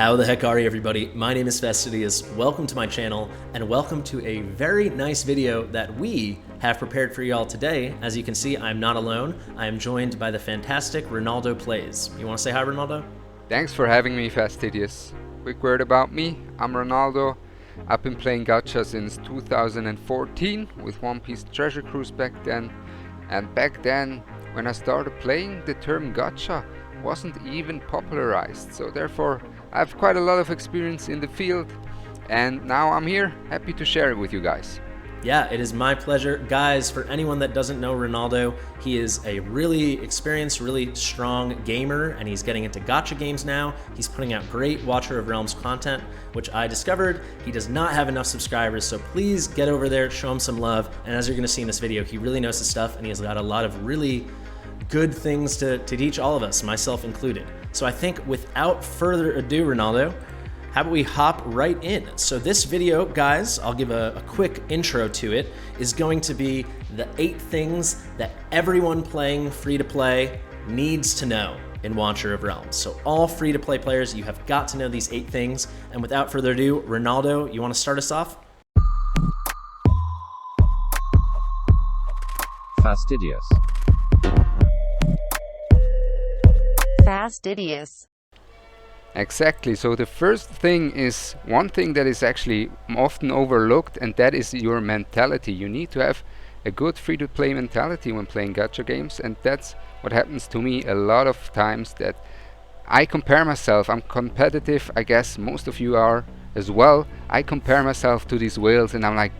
How the heck are you, everybody? My name is Fastidious. Welcome to my channel, and welcome to a very nice video that we have prepared for y'all today. As you can see, I'm not alone. I am joined by the fantastic Ronaldo Plays. You want to say hi, Ronaldo? Thanks for having me, Fastidious. Quick word about me, I'm Ronaldo. I've been playing gacha since 2014 with One Piece Treasure Cruise back then. And back then, when I started playing, the term gacha wasn't even popularized. So therefore, I have quite a lot of experience in the field. And now I'm here, happy to share it with you guys. Yeah, it is my pleasure. Guys, for anyone that doesn't know Ronaldo, he is a really experienced, really strong gamer, and he's getting into gacha games now. He's putting out great Watcher of Realms content, which I discovered he does not have enough subscribers, so please get over there, show him some love. And as you're gonna see in this video, he really knows his stuff, and he has got a lot of really good things to teach all of us, myself included. So I think without further ado, Ronaldo, how about we hop right in? So this video, guys, I'll give a quick intro to it, is going to be the 8 things that everyone playing free-to-play needs to know in Watcher of Realms. So all free-to-play players, you have got to know these 8 things. And without further ado, Ronaldo, you want to start us off? Fastidious. Fastidious. Exactly, so the first thing is one thing that is actually often overlooked, and that is your mentality. You need to have a good free-to-play mentality when playing gacha games, and that's what happens to me a lot of times, that I compare myself. I'm competitive, I guess most of you are as well. I compare myself to these whales and I'm like,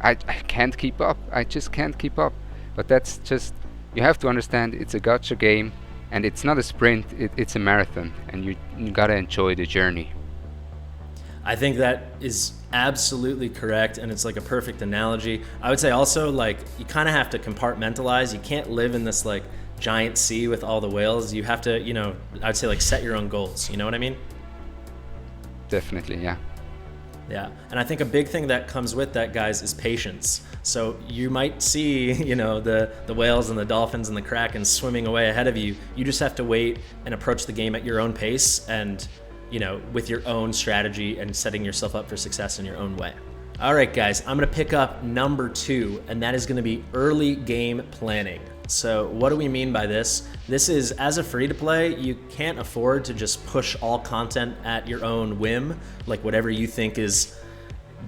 I can't keep up. I just can't keep up. But that's just, you have to understand it's a gacha game. And it's not a sprint, it's a marathon, and you gotta enjoy the journey. I think that is absolutely correct, and it's like a perfect analogy. I would say also, like, you kind of have to compartmentalize. You can't live in this like giant sea with all the whales. You have to, you know, I would say like set your own goals. You know what I mean? Definitely, yeah. Yeah, and I think a big thing that comes with that, guys, is patience. So you might see, you know, the whales and the dolphins and the krakens swimming away ahead of you. You just have to wait and approach the game at your own pace and, you know, with your own strategy and setting yourself up for success in your own way. All right, guys, I'm gonna pick up number 2, and that is gonna be early game planning. So what do we mean by this? This is, as a free-to-play, you can't afford to just push all content at your own whim, like whatever you think is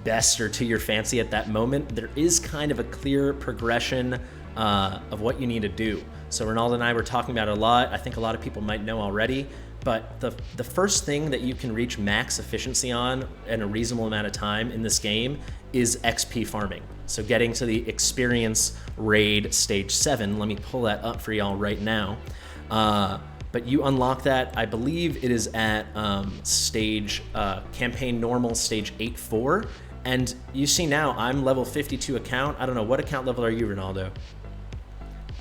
best or to your fancy at that moment. There is kind of a clear progression of what you need to do. So Ronaldo and I were talking about it a lot. I think a lot of people might know already, but the first thing that you can reach max efficiency on in a reasonable amount of time in this game is XP farming. So getting to the experience raid stage 7, let me pull that up for y'all right now. But you unlock that, I believe it is at stage campaign normal stage 8-4. And you see now I'm level 52 account. I don't know, what account level are you, Ronaldo?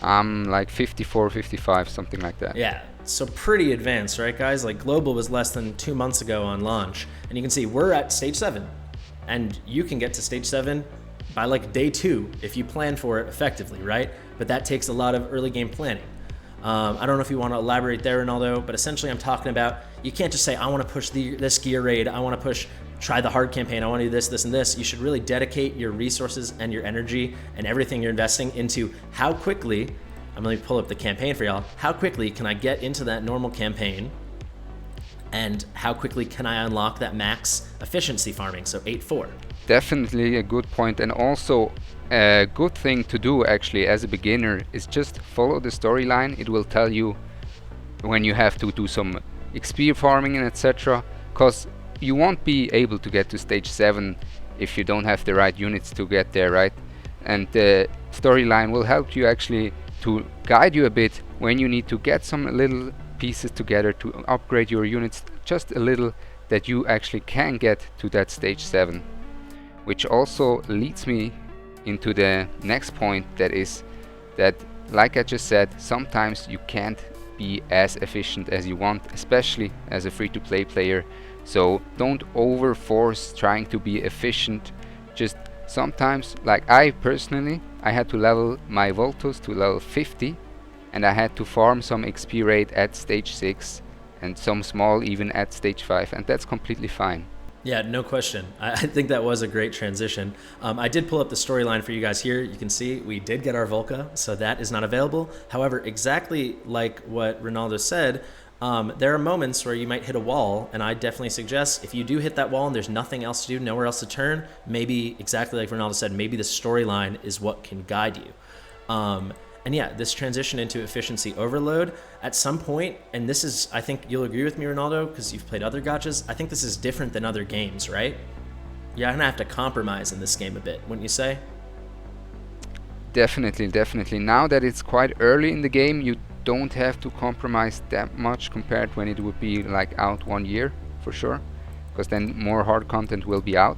I'm like 54, 55, something like that. Yeah, so pretty advanced, right, guys? Like Global was less than 2 months ago on launch. And you can see we're at stage 7. And you can get to stage 7 by like day 2 if you plan for it effectively, right? But that takes a lot of early game planning. I don't know if you want to elaborate there, Ronaldo, but essentially I'm talking about, you can't just say, I want to push this gear raid, I want to try the hard campaign, I want to do this, this, and this. You should really dedicate your resources and your energy and everything you're investing into how quickly, I'm going to pull up the campaign for y'all, how quickly can I get into that normal campaign, and how quickly can I unlock that max efficiency farming, so 8-4. Definitely a good point, and also a good thing to do actually as a beginner is just follow the storyline. It will tell you when you have to do some XP farming and etc. Because you won't be able to get to stage 7 if you don't have the right units to get there, right? And the storyline will help you actually to guide you a bit when you need to get some little pieces together to upgrade your units just a little, that you actually can get to that stage 7. Which also leads me into the next point, that is that, like I just said, sometimes you can't be as efficient as you want, especially as a free-to-play player. So don't overforce trying to be efficient. Just sometimes, like I personally, I had to level my Voltos to level 50, and I had to farm some XP rate at stage 6, and some small even at stage 5, and that's completely fine. Yeah, no question. I think that was a great transition. I did pull up the storyline for you guys here. You can see we did get our Volca, so that is not available. However, exactly like what Ronaldo said, there are moments where you might hit a wall, and I definitely suggest if you do hit that wall and there's nothing else to do, nowhere else to turn, maybe exactly like Ronaldo said, maybe the storyline is what can guide you. And yeah, this transition into efficiency overload at some point, and this is, I think you'll agree with me, Ronaldo, because you've played other gachas, I think this is different than other games, right? You're gonna have to compromise in this game a bit, wouldn't you say? Definitely, definitely. Now that it's quite early in the game, you don't have to compromise that much compared when it would be like out 1 year, for sure, because then more hard content will be out.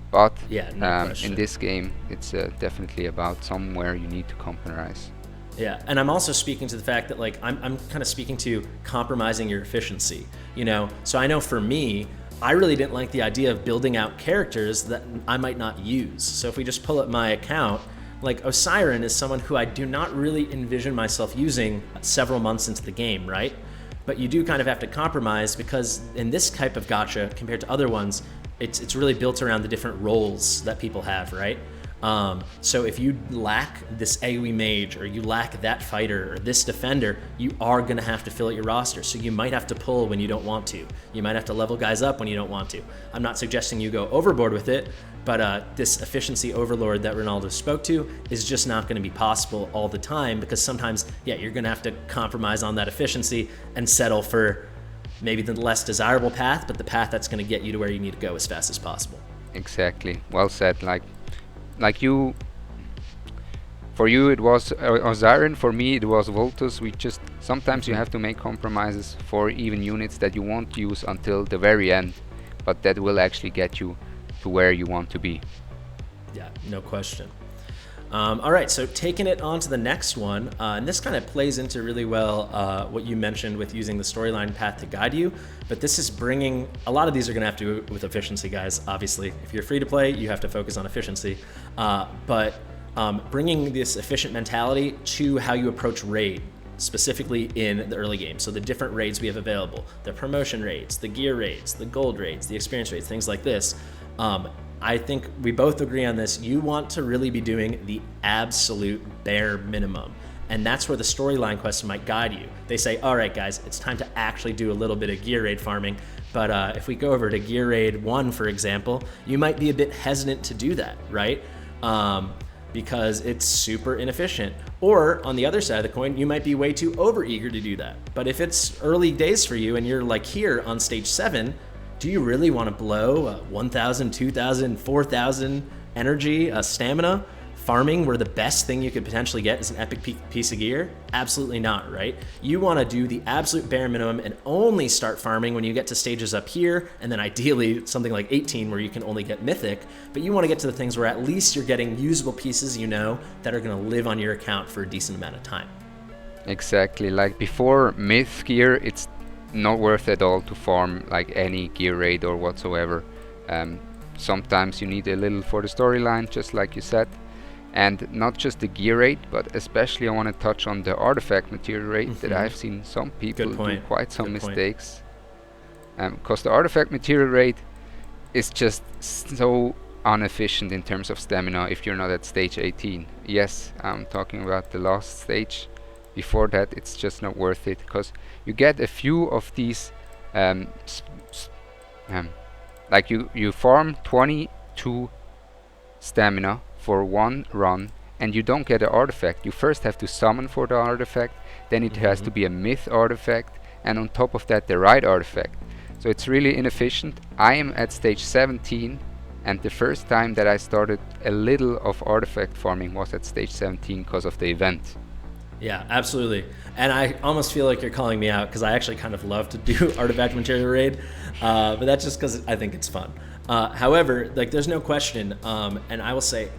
But yeah, no in this game, it's definitely about somewhere you need to compromise. Yeah, and I'm also speaking to the fact that like I'm kind of speaking to compromising your efficiency, you know? So I know for me, I really didn't like the idea of building out characters that I might not use. So if we just pull up my account, like Osiren is someone who I do not really envision myself using several months into the game, right? But you do kind of have to compromise because in this type of gacha, compared to other ones, it's really built around the different roles that people have, right? So if you lack this AoE mage, or you lack that fighter, or this defender, you are gonna have to fill out your roster. So you might have to pull when you don't want to. You might have to level guys up when you don't want to. I'm not suggesting you go overboard with it, but this efficiency overlord that Ronaldo spoke to is just not gonna be possible all the time, because sometimes, yeah, you're gonna have to compromise on that efficiency and settle for maybe the less desirable path, but the path that's gonna get you to where you need to go as fast as possible. Exactly, well said. Like you, for you it was Osiren, for me it was Voltus. We just, sometimes you have to make compromises for even units that you won't use until the very end, but that will actually get you to where you want to be. Yeah, no question. All right, so taking it on to the next one, and this kind of plays into really well what you mentioned with using the storyline path to guide you, but this is bringing, a lot of these are going to have to do with efficiency, guys, obviously. If you're free to play, you have to focus on efficiency, but bringing this efficient mentality to how you approach raid, specifically in the early game. So the different raids we have available, the promotion raids, the gear raids, the gold raids, the experience raids, things like this. I think we both agree on this. You want to really be doing the absolute bare minimum. And that's where the storyline quest might guide you. They say, all right, guys, it's time to actually do a little bit of gear raid farming. But if we go over to gear raid 1, for example, you might be a bit hesitant to do that, right? Because it's super inefficient. Or on the other side of the coin, you might be way too overeager to do that. But if it's early days for you and you're like here on stage 7, do you really want to blow 1,000, 2,000, 4,000 energy, stamina, farming, where the best thing you could potentially get is an epic piece of gear? Absolutely not, right? You want to do the absolute bare minimum and only start farming when you get to stages up here, and then ideally something like 18 where you can only get mythic, but you want to get to the things where at least you're getting usable pieces, you know, that are going to live on your account for a decent amount of time. Exactly, like before myth gear, it's not worth at all to farm like any gear raid or whatsoever. Sometimes you need a little for the storyline, just like you said, and not just the gear raid, but especially I want to touch on the artifact material raid that I've seen some people do quite some mistakes, because the artifact material raid is just so inefficient in terms of stamina if you're not at stage 18. Yes, I'm talking about the last stage. Before that, it's just not worth it, because you get a few of these, like you farm 22 stamina for one run, and you don't get an artifact. You first have to summon for the artifact, then it has to be a myth artifact, and on top of that the right artifact. So it's really inefficient. I am at stage 17, and the first time that I started a little of artifact farming was at stage 17 because of the event. Yeah, absolutely. And I almost feel like you're calling me out, because I actually kind of love to do artifact material raid, but that's just because I think it's fun. However, like, there's no question, and I will say,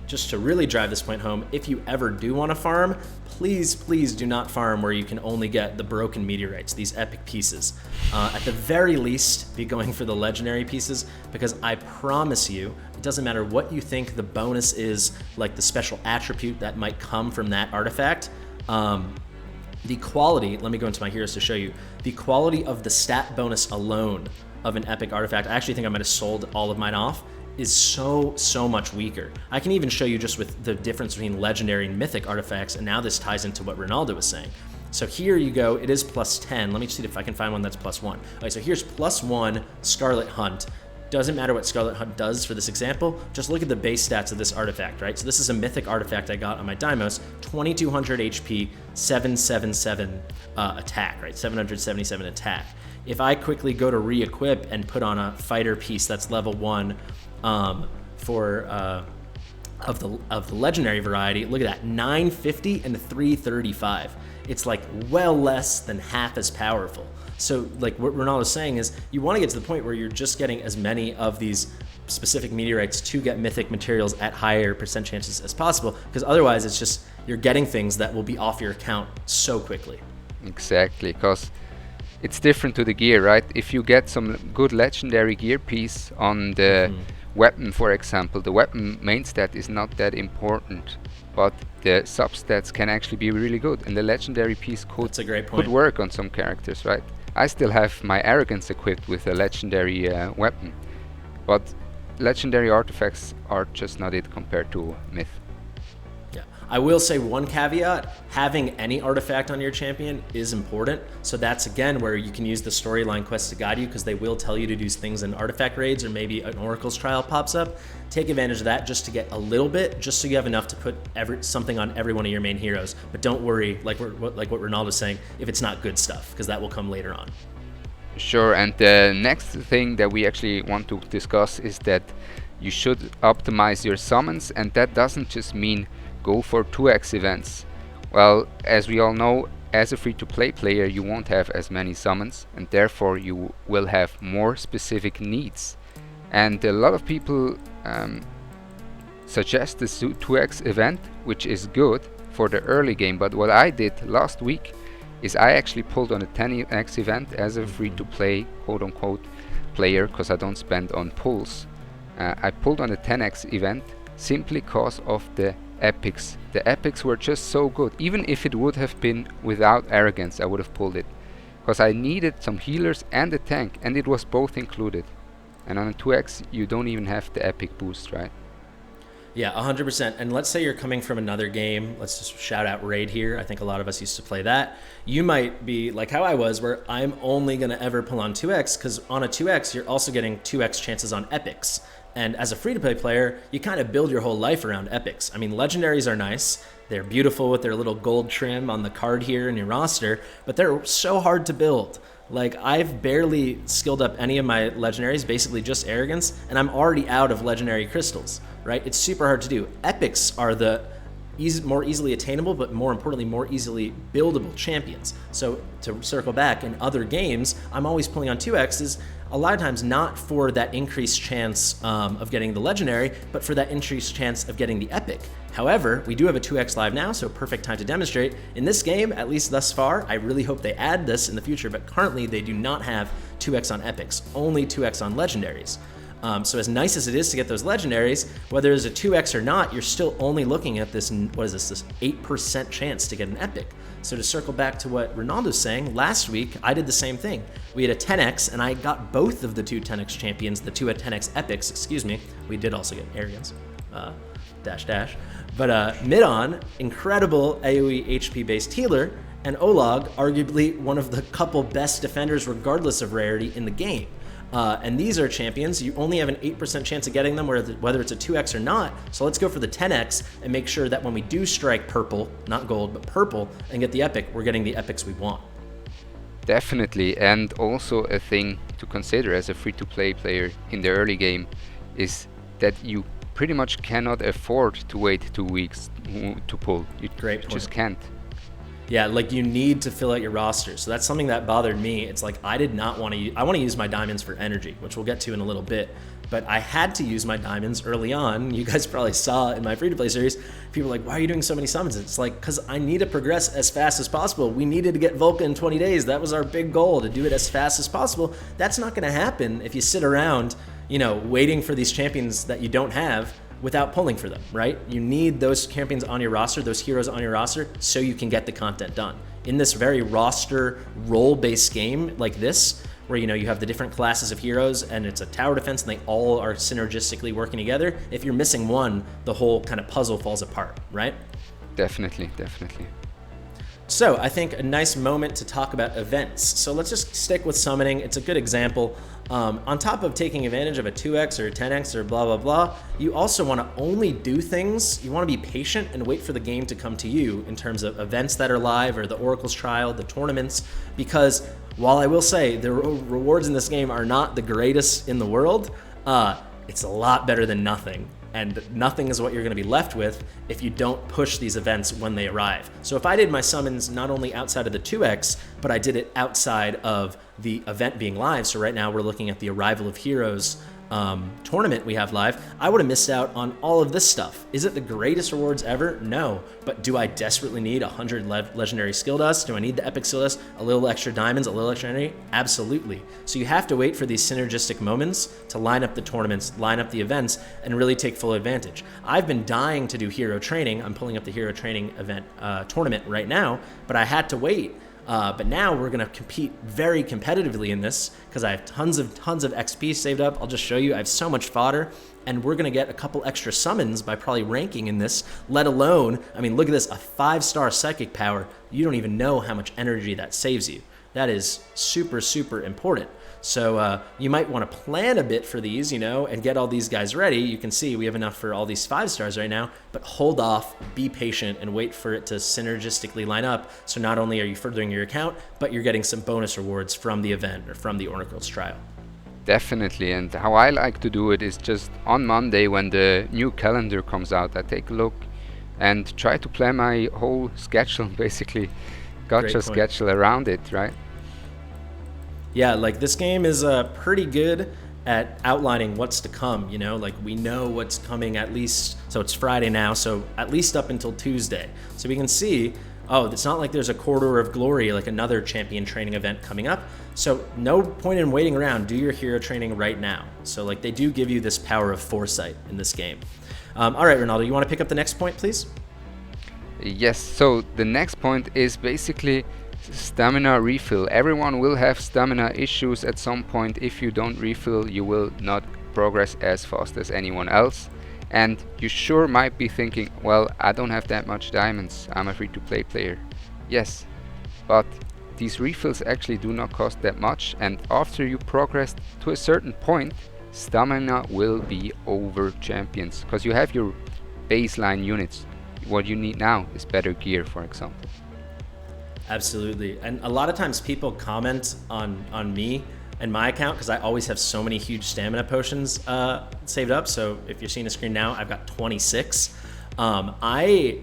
just to really drive this point home, if you ever do want to farm, please do not farm where you can only get the broken meteorites, these epic pieces. At the very least, be going for the legendary pieces, because I promise you, it doesn't matter what you think the bonus is, like the special attribute that might come from that artifact. the quality, let me go into my heroes to show you, the quality of the stat bonus alone of an epic artifact, I actually think I might have sold all of mine off, is so much weaker. I can even show you just with the difference between legendary and mythic artifacts, and now this ties into what Ronaldo was saying. So here you go, it is plus 10. Let me see if I can find one that's plus 1. Okay, so here's plus 1 Scarlet Hunt. Doesn't matter what Scarlet Hunt does for this example, just look at the base stats of this artifact, right? So this is a mythic artifact I got on my Deimos, 2200 HP, 777 attack, right? 777 attack. If I quickly go to re-equip and put on a fighter piece that's level 1 of the legendary variety, look at that, 950 and 335. It's like well less than half as powerful. So like what Ronaldo's saying is you want to get to the point where you're just getting as many of these specific meteorites to get mythic materials at higher percent chances as possible, because otherwise it's just you're getting things that will be off your account so quickly. Exactly, because it's different to the gear, right? If you get some good legendary gear piece on the weapon, for example, the weapon main stat is not that important, but the substats can actually be really good, and the legendary piece That's a great point. could work on some characters, right? I still have my arrogance equipped with a legendary weapon, but legendary artifacts are just not it compared to myth. Yeah, I will say one caveat, having any artifact on your champion is important. So that's again where you can use the storyline quests to guide you, because they will tell you to do things in artifact raids, or maybe an Oracle's Trial pops up. Take advantage of that just to get a little bit, just so you have enough to put something on every one of your main heroes. But don't worry, like what Ronaldo's saying, if it's not good stuff, because that will come later on. Sure, and the next thing that we actually want to discuss is that you should optimize your summons, and that doesn't just mean go for 2x events. Well, as we all know, as a free-to-play player you won't have as many summons, and therefore you will have more specific needs. And a lot of people suggest the 2x event, which is good for the early game, but what I did last week is I actually pulled on a 10x event as a free-to-play quote-unquote player, because I don't spend on pulls. I pulled on a 10x event simply because of the epics. The epics were just so good. Even if it would have been without arrogance, I would have pulled it, because I needed some healers and a tank, and it was both included. And on a 2x you don't even have the epic boost, right? Yeah, 100%. And let's say you're coming from another game. Let's just shout out Raid here. I think a lot of us used to play that. You might be like how I was, where I'm only going to ever pull on 2x, because on a 2x, you're also getting 2x chances on epics. And as a free-to-play player, you kind of build your whole life around epics. I mean, legendaries are nice. They're beautiful with their little gold trim on the card here in your roster, but they're so hard to build. Like, I've barely skilled up any of my legendaries, basically just arrogance, and I'm already out of legendary crystals, right? It's super hard to do. Epics are the more easily attainable, but more importantly, more easily buildable champions. So to circle back, in other games, I'm always pulling on 2x's, a lot of times not for that increased chance of getting the legendary, but for that increased chance of getting the epic. However, we do have a 2x live now, so perfect time to demonstrate. In this game, at least thus far, I really hope they add this in the future, but currently they do not have 2x on epics, only 2x on legendaries. So as nice as it is to get those legendaries, whether it's a 2x or not, you're still only looking at this, what is this 8% chance to get an epic. So to circle back to what Ronaldo's saying, last week I did the same thing. We had a 10x and I got both of the two 10x champions, the two 10x epics, excuse me. We did also get arrogance, dash. But Midon, incredible AoE HP based healer, and Olag, arguably one of the couple best defenders regardless of rarity in the game. And these are champions. You only have an 8% chance of getting them, whether it's a 2x or not. So let's go for the 10x and make sure that when we do strike purple, not gold, but purple, and get the epic, we're getting the epics we want. Definitely, and also a thing to consider as a free-to-play player in the early game is that you pretty much cannot afford to wait 2 weeks to pull. You just can't. Yeah, like you need to fill out your roster. So that's something that bothered me. It's like I did not want to I want to use my diamonds for energy, which we'll get to in a little bit. But I had to use my diamonds early on. You guys probably saw in my free-to-play series, people were like, why are you doing so many summons? It's like, because I need to progress as fast as possible. We needed to get Vulcan in 20 days. That was our big goal, to do it as fast as possible. That's not going to happen if you sit around, waiting for these champions that you don't have. without pulling for them, right? You need those champions on your roster, those heroes on your roster, so you can get the content done. In this very roster role-based game like this, where you have the different classes of heroes and it's a tower defense and they all are synergistically working together, if you're missing one, the whole kind of puzzle falls apart, right? Definitely. So I think a nice moment to talk about events. So let's just stick with summoning. It's a good example. On top of taking advantage of a 2x or a 10x or blah, blah, blah, you also want to only do things. You want to be patient and wait for the game to come to you in terms of events that are live or the Oracle's Trial, the tournaments, because while I will say the rewards in this game are not the greatest in the world, it's a lot better than nothing. And nothing is what you're going to be left with if you don't push these events when they arrive. So if I did my summons not only outside of the 2x, but I did it outside of the event being live, so right now we're looking at the Arrival of Heroes tournament we have live, I would have missed out on all of this stuff. Is it the greatest rewards ever? No. But do I desperately need 100 legendary skill dust? Do I need the epic skill dust? A little extra diamonds, a little extra energy? Absolutely. So you have to wait for these synergistic moments to line up the tournaments, line up the events, and really take full advantage. I've been dying to do hero training. I'm pulling up the hero training event tournament right now, but I had to wait. But now we're going to compete very competitively in this because I have tons of XP saved up. I'll just show you. I have so much fodder, and we're going to get a couple extra summons by probably ranking in this, let alone, I mean, look at this, a 5-star psychic power. You don't even know how much energy that saves you. That is super, super important. So you might want to plan a bit for these, and get all these guys ready. You can see we have enough for all these 5 stars right now, but hold off, be patient, and wait for it to synergistically line up. So not only are you furthering your account, but you're getting some bonus rewards from the event or from the Oracle's Trial. Definitely, and how I like to do it is just on Monday when the new calendar comes out, I take a look and try to plan my whole schedule, basically. Gacha schedule around it, right? Yeah, like this game is pretty good at outlining what's to come, like we know what's coming at least, so it's Friday now, so at least up until Tuesday. So we can see, it's not like there's a Corridor of Glory, like another champion training event coming up. So no point in waiting around, do your hero training right now. So like they do give you this power of foresight in this game. All right, Ronaldo, you want to pick up the next point, please? Yes, so the next point is basically stamina refill. Everyone will have stamina issues at some point. If you don't refill, you will not progress as fast as anyone else. And you sure might be thinking, well, I don't have that much diamonds, I'm a free-to-play player. Yes, but these refills actually do not cost that much, and after you progress to a certain point, stamina will be over champions, because you have your baseline units. What you need now is better gear, for example. Absolutely. And a lot of times people comment on me and my account because I always have so many huge stamina potions saved up. So if you're seeing the screen now, I've got 26. I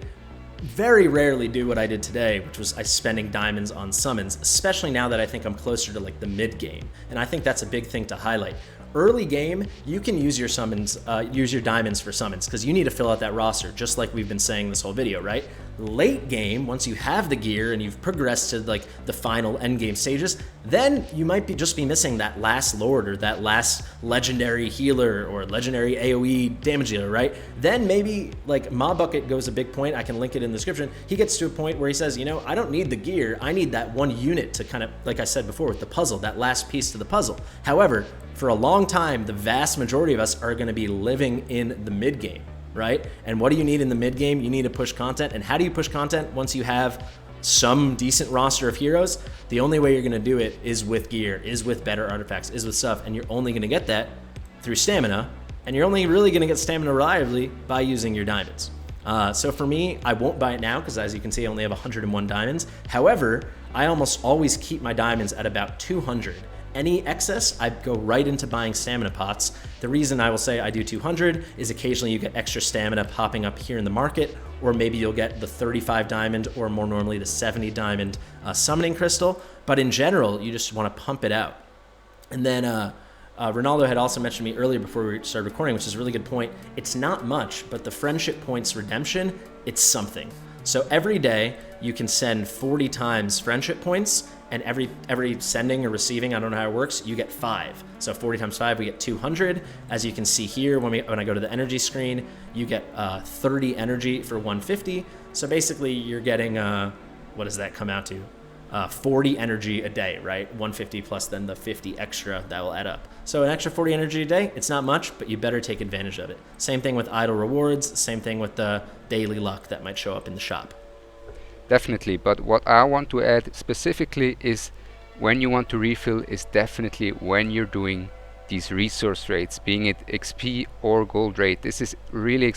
very rarely do what I did today, which was I spending diamonds on summons, especially now that I think I'm closer to like the mid game. And I think that's a big thing to highlight. Early game, you can use your summons, use your diamonds for summons because you need to fill out that roster, just like we've been saying this whole video, right? Late game, once you have the gear and you've progressed to like the final end game stages, then you might just be missing that last lord or that last legendary healer or legendary AoE damage dealer, right? Then maybe like Mob Bucket goes a big point. I can link it in the description. He gets to a point where he says, I don't need the gear. I need that one unit to kind of, like I said before, with the puzzle, that last piece to the puzzle. However, for a long time, the vast majority of us are going to be living in the mid game, right? And what do you need in the mid game? You need to push content. And how do you push content once you have some decent roster of heroes? The only way you're going to do it is with gear, is with better artifacts, is with stuff. And you're only going to get that through stamina. And you're only really going to get stamina reliably by using your diamonds. So for me, I won't buy it now because as you can see, I only have 101 diamonds. However, I almost always keep my diamonds at about 200. Any excess, I go right into buying stamina pots. The reason I will say I do 200 is occasionally you get extra stamina popping up here in the market, or maybe you'll get the 35 diamond or more normally the 70 diamond summoning crystal. But in general, you just want to pump it out. And then Ronaldo had also mentioned to me earlier before we started recording, which is a really good point. It's not much, but the friendship points redemption, it's something. So every day you can send 40 times friendship points, and every sending or receiving, I don't know how it works, you get 5. So 40 times 5, we get 200. As you can see here, when I go to the energy screen, you get 30 energy for 150. So basically, you're getting what does that come out to? 40 energy a day, right? 150 plus then the 50 extra, that will add up. So an extra 40 energy a day, it's not much, but you better take advantage of it. Same thing with idle rewards, same thing with the daily luck that might show up in the shop. Definitely, but what I want to add specifically is when you want to refill is definitely when you're doing these resource rates, being it XP or gold rate. This is really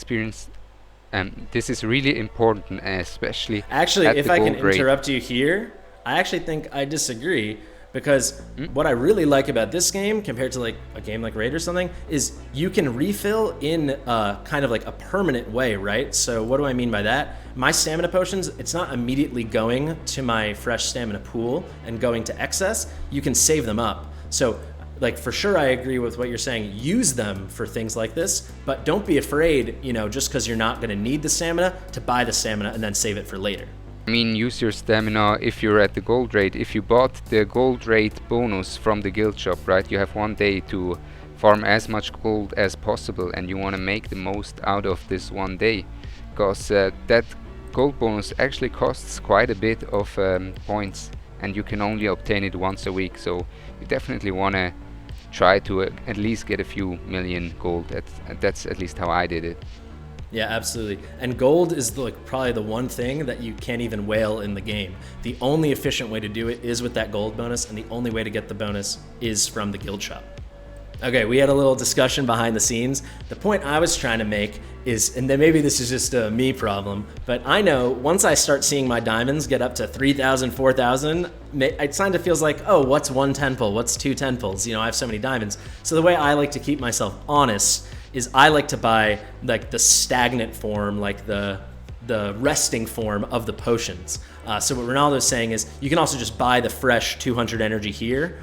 this is really important, especially actually, at if the I can gold rate. interrupt you here, I actually think I disagree, because what I really like about this game compared to like a game like Raid or something is you can refill in kind of like a permanent way, right? So what do I mean by that? My stamina potions, it's not immediately going to my fresh stamina pool and going to excess. You can save them up. So like, for sure, I agree with what you're saying. Use them for things like this, but don't be afraid, just because you're not going to need the stamina, to buy the stamina and then save it for later. I mean, use your stamina if you're at the gold rate. If you bought the gold rate bonus from the guild shop, right? You have 1 day to farm as much gold as possible, and you want to make the most out of this 1 day, because that gold bonus actually costs quite a bit of points, and you can only obtain it once a week. So you definitely want to try to at least get a few million gold. That's at least how I did it. Yeah, absolutely. And gold is probably the one thing that you can't even whale in the game. The only efficient way to do it is with that gold bonus, and the only way to get the bonus is from the guild shop. Okay, we had a little discussion behind the scenes. The point I was trying to make is, and then maybe this is just a me problem, but I know once I start seeing my diamonds get up to 3,000, 4,000, it kind of feels like, oh, what's 1 10-pull? What's 2 10-pulls? I have so many diamonds. So the way I like to keep myself honest is I like to buy like the stagnant form, like the resting form of the potions. So what Ronaldo's saying is you can also just buy the fresh 200 energy here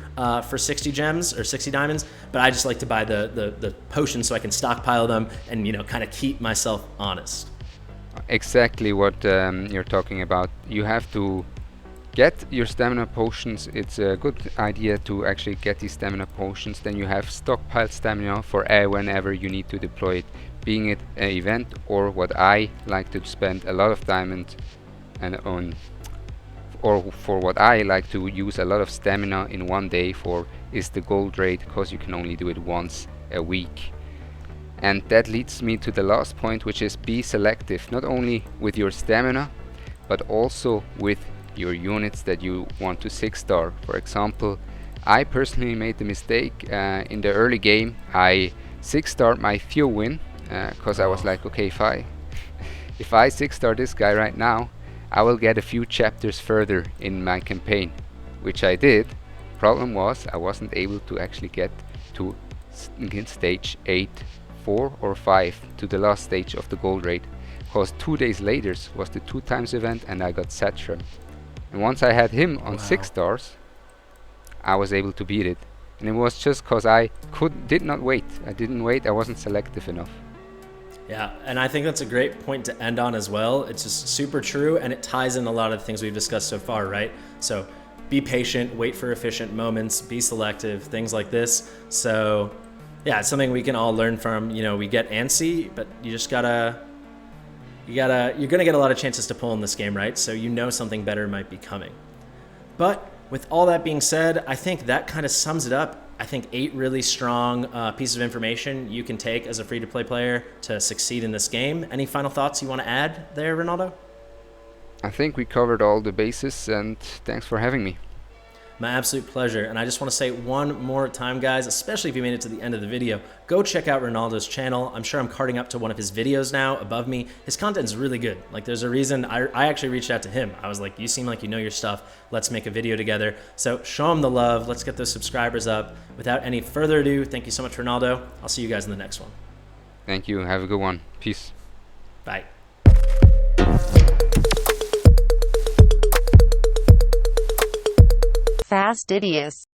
for 60 gems or 60 diamonds, but I just like to buy the potions so I can stockpile them and kind of keep myself honest. Exactly what you're talking about. You have to get your stamina potions. It's a good idea to actually get these stamina potions. Then you have stockpiled stamina for whenever you need to deploy it, being it an event or what I like to spend a lot of diamond and on, or for what I like to use a lot of stamina in 1 day for, is the gold rate, because you can only do it once a week. And that leads me to the last point, which is be selective, not only with your stamina but also with your units that you want to 6-star. For example, I personally made the mistake in the early game. I 6-starred my Win because I was like, okay, if I 6-star this guy right now, I will get a few chapters further in my campaign, which I did. Problem was I wasn't able to actually get to stage 8, 4 or 5, to the last stage of the gold raid, because 2 days later was the 2 times event and I got Satchel. And once I had him on 6 stars, I was able to beat it. And it was just because I did not wait. I didn't wait. I wasn't selective enough. Yeah, and I think that's a great point to end on as well. It's just super true, and it ties in a lot of the things we've discussed so far, right? So be patient, wait for efficient moments, be selective, things like this. So yeah, it's something we can all learn from. We get antsy, but you just you're gonna get a lot of chances to pull in this game, right? So something better might be coming. But with all that being said, I think that kind of sums it up. I think 8 really strong pieces of information you can take as a free-to-play player to succeed in this game. Any final thoughts you want to add there, Ronaldo? I think we covered all the bases, and thanks for having me. My absolute pleasure. And I just want to say one more time, guys, especially if you made it to the end of the video, go check out Ronaldo's channel. I'm sure I'm carting up to one of his videos now above me. His content is really good. Like, there's a reason I actually reached out to him. I was like, you seem like you know your stuff. Let's make a video together. So show him the love. Let's get those subscribers up. Without any further ado, thank you so much, Ronaldo. I'll see you guys in the next one. Thank you. Have a good one. Peace. Bye. Fastidious.